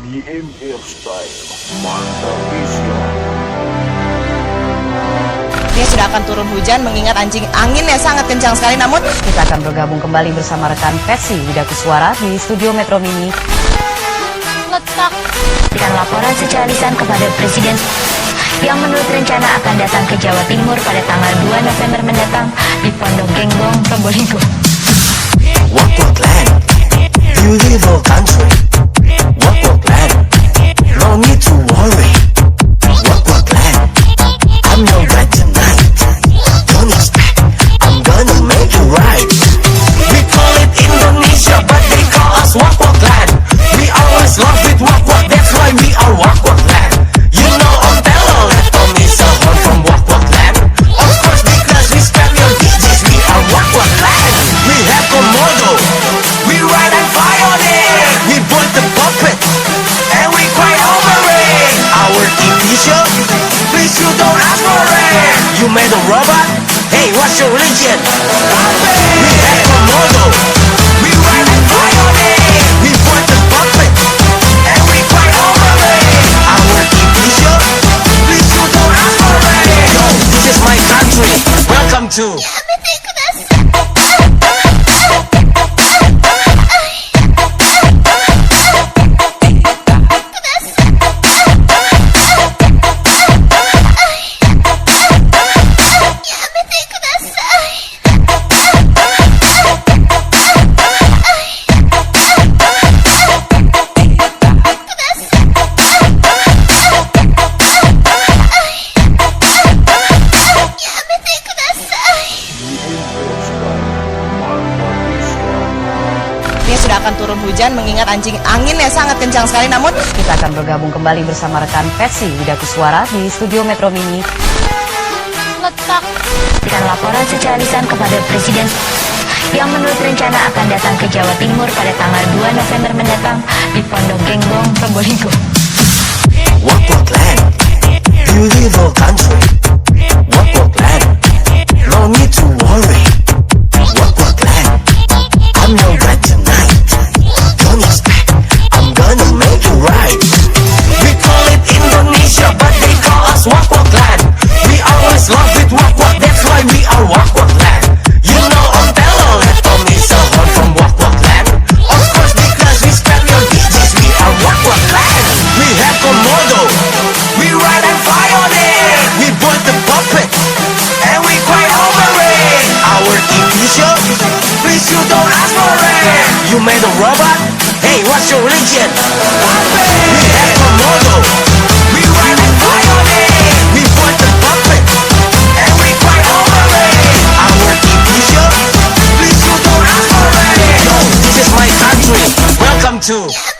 DMR Style, mantap bisa. Ini sudah akan turun hujan mengingat anginnya sangat kencang sekali. Namun kita akan bergabung kembali bersama rekan Persi Widakuswara di studio Metro Mini. Letak dengan laporan secara lisan kepada Presiden yang menurut rencana akan datang ke Jawa Timur pada tanggal 2 November mendatang di Pondok Genggong, Probolinggo. What land, beautiful country. What land, no need to worry. What land, I'm your guide tonight. Don't expect, I'm gonna make it right. We call it Indonesia, but they call us What land. We always love it What, that's why we are What land. You know Othello left on me someone from What land. Of course because we spam your DJs, we are What land. We have Komodo, we ride and fly on it. We put the puppet, and we cry over it. Our TV show, please you don't ask for it. You made a robot? Hey, what's your religion? Puppet! We have Komodo, we ride and fly on it. We put the puppet, and we cry over it. Our TV show, please you don't ask for it. Yo, this is my country. Welcome to ini sudah akan turun hujan mengingat anginnya sangat kencang sekali. Namun Kita akan bergabung kembali bersama rekan Persi Widakuswara di studio Metro Mini. Letak dengan laporan secara lisan kepada Presiden yang menurut rencana akan datang ke Jawa Timur pada tanggal 2 November mendatang di Pondok Genggong, Probolinggo. What land, beautiful country. What land, no need to worry. What land, I'm your guide tonight. Don't expect, I'm gonna make it right. We call it Indonesia, but they call us What land. We always love it What, that's why we are What land. You know Othello left on me someone from What land. Of course because we spam your DJs, we are What land. We have Komodo, we ride and fly on it. We put the puppet, and we cry over it. Our TV show, please you don't ask for it. You made a robot? Hey, what's your religion? Puppet! We have Komodo, we ride and fly on it. We put the puppet, and we cry over it. Our TV show, please you don't ask for it. Yo, this is my country. Welcome to